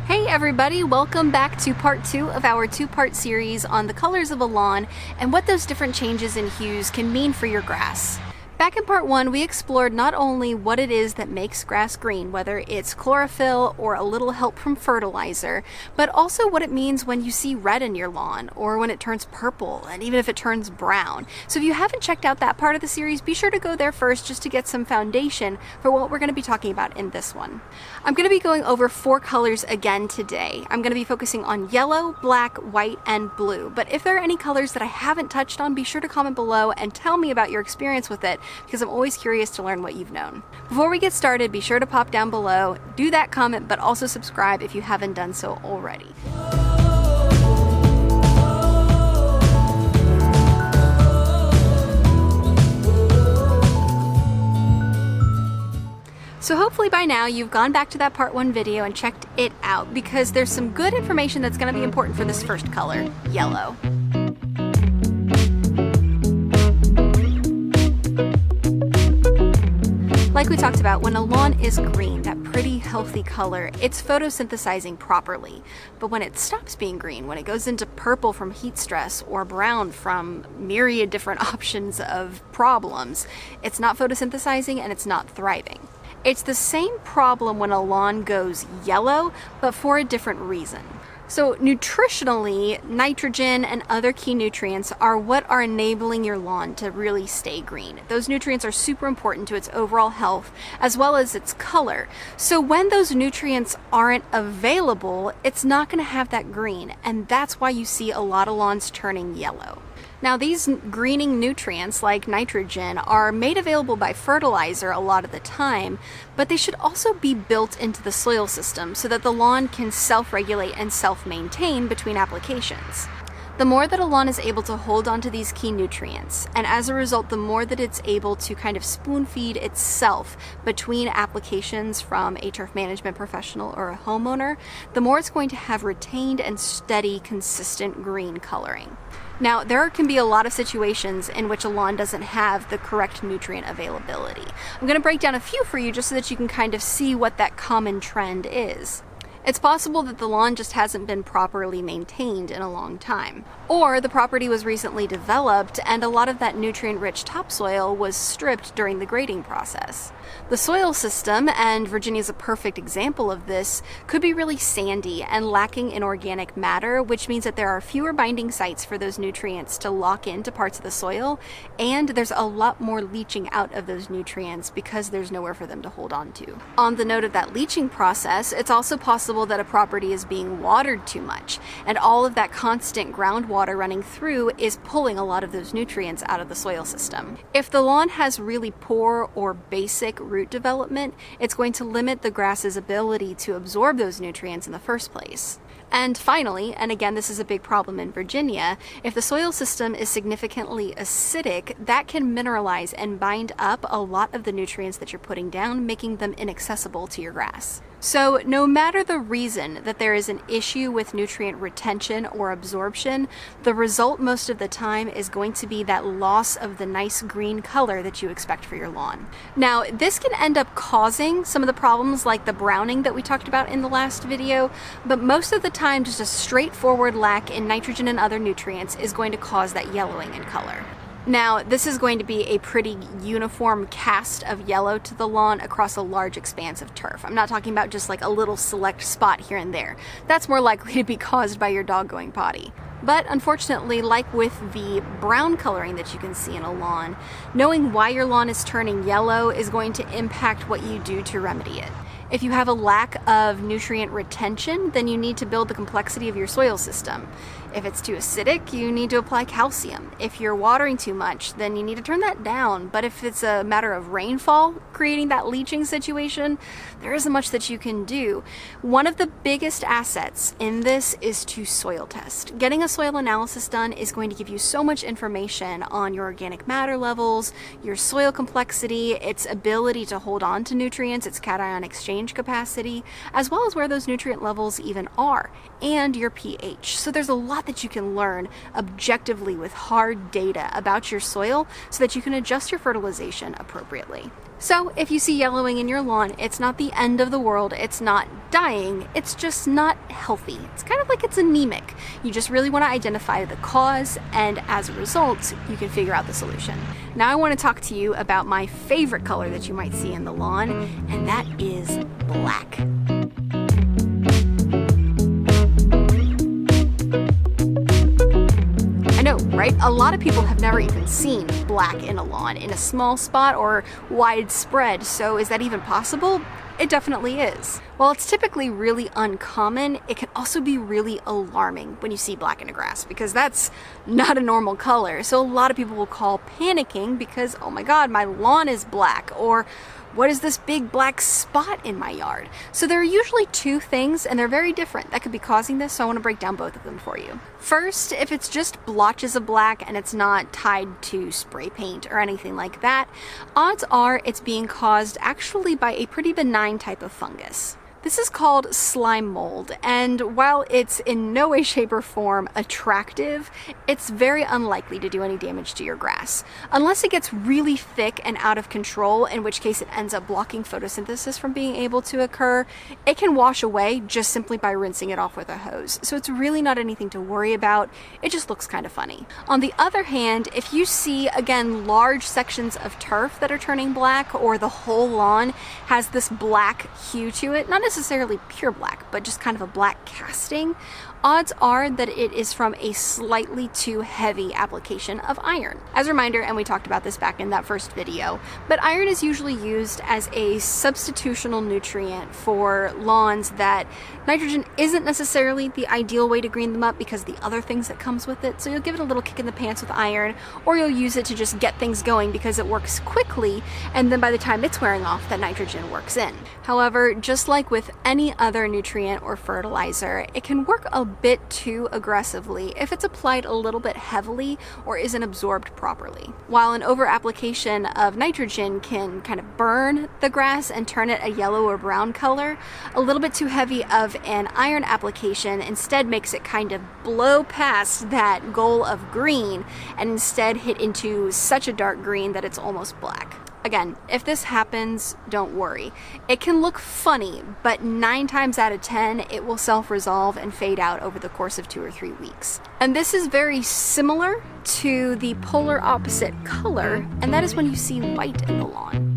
Hey everybody, welcome back to part 2 of our 2-part series on the colors of a lawn and what those different changes in hues can mean for your grass. Back in part 1, we explored not only what it is that makes grass green, whether it's chlorophyll or a little help from fertilizer, but also what it means when you see red in your lawn, or when it turns purple, and even if it turns brown. So if you haven't checked out that part of the series, be sure to go there first just to get some foundation for what we're going to be talking about in this one. I'm going to be going over 4 colors again today. I'm going to be focusing on yellow, black, white, and blue. But if there are any colors that I haven't touched on, be sure to comment below and tell me about your experience with it, because I'm always curious to learn what you've known. Before we get started, be sure to pop down below, do that comment, but also subscribe if you haven't done so already. So hopefully by now you've gone back to that part 1 video and checked it out, because there's some good information that's going to be important for this first color, yellow. Like we talked about, when a lawn is green, that pretty healthy color, it's photosynthesizing properly. But when it stops being green, when it goes into purple from heat stress or brown from myriad different options of problems, it's not photosynthesizing and it's not thriving. It's the same problem when a lawn goes yellow, but for a different reason. So nutritionally, nitrogen and other key nutrients are what are enabling your lawn to really stay green. Those nutrients are super important to its overall health as well as its color. So when those nutrients aren't available, it's not going to have that green, and that's why you see a lot of lawns turning yellow. Now, these greening nutrients like nitrogen are made available by fertilizer a lot of the time, but they should also be built into the soil system so that the lawn can self-regulate and self-maintain between applications. The more that a lawn is able to hold onto these key nutrients, and as a result, the more that it's able to kind of spoon feed itself between applications from a turf management professional or a homeowner, the more it's going to have retained and steady, consistent green coloring. Now, there can be a lot of situations in which a lawn doesn't have the correct nutrient availability. I'm going to break down a few for you just so that you can kind of see what that common trend is. It's possible that the lawn just hasn't been properly maintained in a long time. Or the property was recently developed and a lot of that nutrient-rich topsoil was stripped during the grading process. The soil system, and Virginia is a perfect example of this, could be really sandy and lacking in organic matter, which means that there are fewer binding sites for those nutrients to lock into parts of the soil, and there's a lot more leaching out of those nutrients because there's nowhere for them to hold on to. On the note of that leaching process, it's also possible that a property is being watered too much, and all of that constant groundwater running through is pulling a lot of those nutrients out of the soil system. If the lawn has really poor or basic root development, it's going to limit the grass's ability to absorb those nutrients in the first place. And finally, and again this is a big problem in Virginia, if the soil system is significantly acidic, that can mineralize and bind up a lot of the nutrients that you're putting down, making them inaccessible to your grass. So no matter the reason that there is an issue with nutrient retention or absorption, the result most of the time is going to be that loss of the nice green color that you expect for your lawn. Now, this can end up causing some of the problems like the browning that we talked about in the last video, but most of the time just a straightforward lack in nitrogen and other nutrients is going to cause that yellowing in color. Now, this is going to be a pretty uniform cast of yellow to the lawn across a large expanse of turf. I'm not talking about just like a little select spot here and there. That's more likely to be caused by your dog going potty. But unfortunately, like with the brown coloring that you can see in a lawn, knowing why your lawn is turning yellow is going to impact what you do to remedy it. If you have a lack of nutrient retention, then you need to build the complexity of your soil system. If it's too acidic, you need to apply calcium. If you're watering too much, then you need to turn that down. But if it's a matter of rainfall creating that leaching situation, there isn't much that you can do. One of the biggest assets in this is to soil test. Getting a soil analysis done is going to give you so much information on your organic matter levels, your soil complexity, its ability to hold on to nutrients, its cation exchange range capacity, as well as where those nutrient levels even are, and your pH. So there's a lot that you can learn objectively with hard data about your soil so that you can adjust your fertilization appropriately. So if you see yellowing in your lawn, it's not the end of the world, it's not dying, it's just not healthy. It's kind of like it's anemic. You just really want to identify the cause, and as a result, you can figure out the solution. Now I want to talk to you about my favorite color that you might see in the lawn, and that is black. I know, right? A lot of people have never even seen black in a lawn in a small spot or widespread, so is that even possible? It definitely is. While it's typically really uncommon, it can also be really alarming when you see black in a grass, because that's not a normal color. So a lot of people will call panicking because, oh my God, my lawn is black, or what is this big black spot in my yard? So there are usually two things, and they're very different, that could be causing this, so I want to break down both of them for you. First, if it's just blotches of black and it's not tied to spray paint or anything like that, odds are it's being caused actually by a pretty benign type of fungus. This is called slime mold, and while it's in no way, shape, or form attractive, it's very unlikely to do any damage to your grass. Unless it gets really thick and out of control, in which case it ends up blocking photosynthesis from being able to occur, it can wash away just simply by rinsing it off with a hose. So it's really not anything to worry about, it just looks kind of funny. On the other hand, if you see, again, large sections of turf that are turning black, or the whole lawn has this black hue to it, not necessarily pure black, but just kind of a black casting, odds are that it is from a slightly too heavy application of iron. As a reminder, and we talked about this back in that first video, but iron is usually used as a substitutional nutrient for lawns that nitrogen isn't necessarily the ideal way to green them up because of the other things that comes with it. So you'll give it a little kick in the pants with iron, or you'll use it to just get things going because it works quickly, and then by the time it's wearing off, that nitrogen works in. However, just like with any other nutrient or fertilizer, it can work a bit too aggressively if it's applied a little bit heavily or isn't absorbed properly. While an over application of nitrogen can kind of burn the grass and turn it a yellow or brown color, a little bit too heavy of an iron application instead makes it kind of blow past that goal of green and instead hit into such a dark green that it's almost black. Again, if this happens, don't worry. It can look funny, but 9 times out of 10, it will self-resolve and fade out over the course of 2 or 3 weeks. And this is very similar to the polar opposite color, and that is when you see white in the lawn.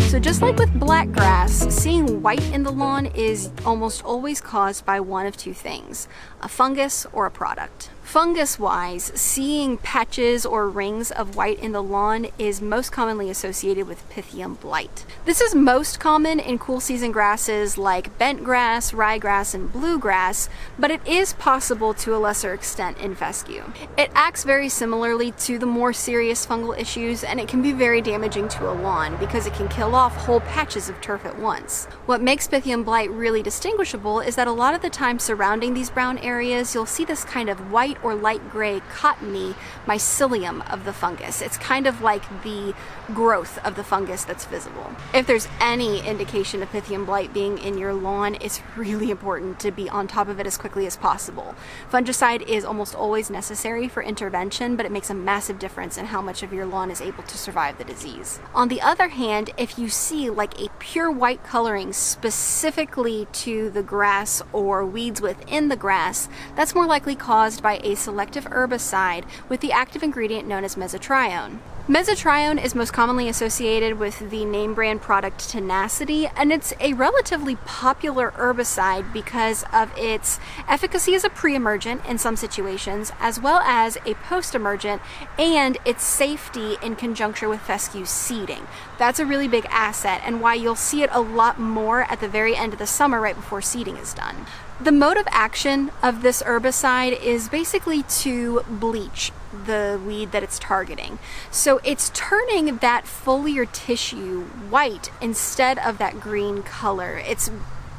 So just like with black grass, seeing white in the lawn is almost always caused by one of two things: a fungus or a product. Fungus-wise, seeing patches or rings of white in the lawn is most commonly associated with pythium blight. This is most common in cool season grasses like bent grass, ryegrass, and bluegrass, but it is possible to a lesser extent in fescue. It acts very similarly to the more serious fungal issues, and it can be very damaging to a lawn because it can kill off whole patches of turf at once. What makes pythium blight really distinguishable is that a lot of the time surrounding these brown areas, you'll see this kind of white or light gray cottony mycelium of the fungus. It's kind of like the growth of the fungus that's visible. If there's any indication of pythium blight being in your lawn, it's really important to be on top of it as quickly as possible. Fungicide is almost always necessary for intervention, but it makes a massive difference in how much of your lawn is able to survive the disease. On the other hand, if you see like a pure white coloring specifically to the grass or weeds within the grass, that's more likely caused by a selective herbicide with the active ingredient known as mesotrione. Mesotrione is most commonly associated with the name brand product Tenacity, and it's a relatively popular herbicide because of its efficacy as a pre-emergent in some situations, as well as a post-emergent, and its safety in conjunction with fescue seeding. That's a really big asset, and why you'll see it a lot more at the very end of the summer right before seeding is done. The mode of action of this herbicide is basically to bleach the weed that it's targeting. So it's turning that foliar tissue white instead of that green color. It's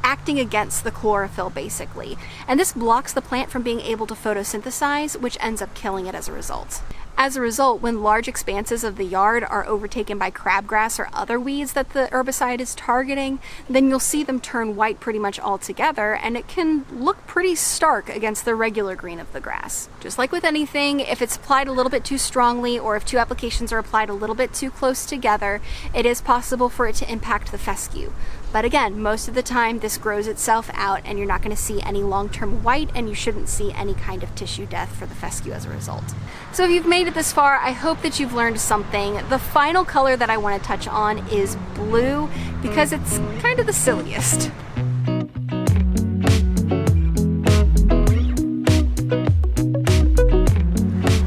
acting against the chlorophyll basically. And this blocks the plant from being able to photosynthesize, which ends up killing it as a result. As a result, when large expanses of the yard are overtaken by crabgrass or other weeds that the herbicide is targeting, then you'll see them turn white pretty much altogether, and it can look pretty stark against the regular green of the grass. Just like with anything, if it's applied a little bit too strongly, or if two applications are applied a little bit too close together, it is possible for it to impact the fescue. But again, most of the time this grows itself out and you're not going to see any long-term white, and you shouldn't see any kind of tissue death for the fescue as a result. So if you've made it this far, I hope that you've learned something. The final color that I want to touch on is blue, because it's kind of the silliest.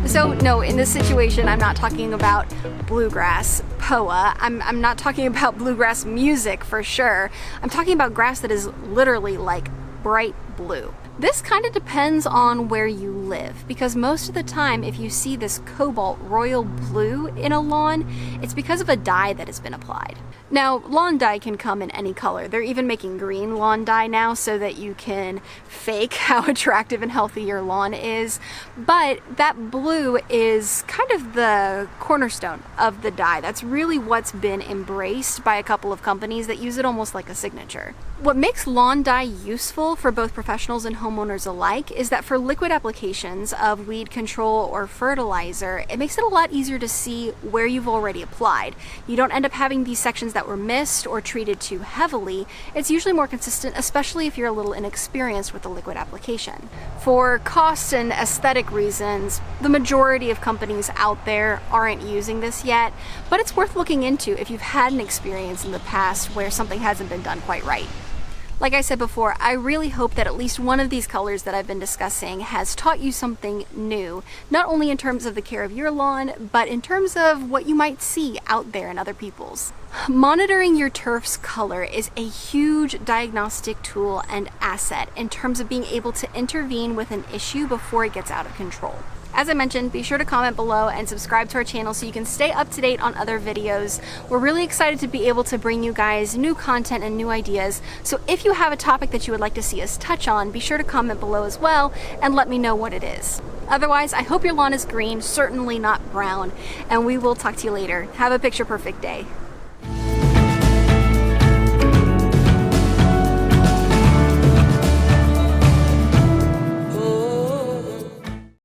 So no, in this situation, I'm not talking about bluegrass, POA. I'm not talking about bluegrass music for sure. I'm talking about grass that is literally like bright blue. This kind of depends on where you live, because most of the time if you see this cobalt royal blue in a lawn, it's because of a dye that has been applied. Now, lawn dye can come in any color. They're even making green lawn dye now so that you can fake how attractive and healthy your lawn is. But that blue is kind of the cornerstone of the dye. That's really what's been embraced by a couple of companies that use it almost like a signature. What makes lawn dye useful for both professionals and homeowners alike is that for liquid applications of weed control or fertilizer, it makes it a lot easier to see where you've already applied. You don't end up having these sections that were missed or treated too heavily. It's usually more consistent, especially if you're a little inexperienced with the liquid application. For cost and aesthetic reasons, the majority of companies out there aren't using this yet, but it's worth looking into if you've had an experience in the past where something hasn't been done quite right. Like I said before, I really hope that at least one of these colors that I've been discussing has taught you something new, not only in terms of the care of your lawn, but in terms of what you might see out there in other people's. Monitoring your turf's color is a huge diagnostic tool and asset in terms of being able to intervene with an issue before it gets out of control. As I mentioned, be sure to comment below and subscribe to our channel so you can stay up to date on other videos. We're really excited to be able to bring you guys new content and new ideas. So if you have a topic that you would like to see us touch on, be sure to comment below as well and let me know what it is. Otherwise, I hope your lawn is green, certainly not brown, and we will talk to you later. Have a picture perfect day.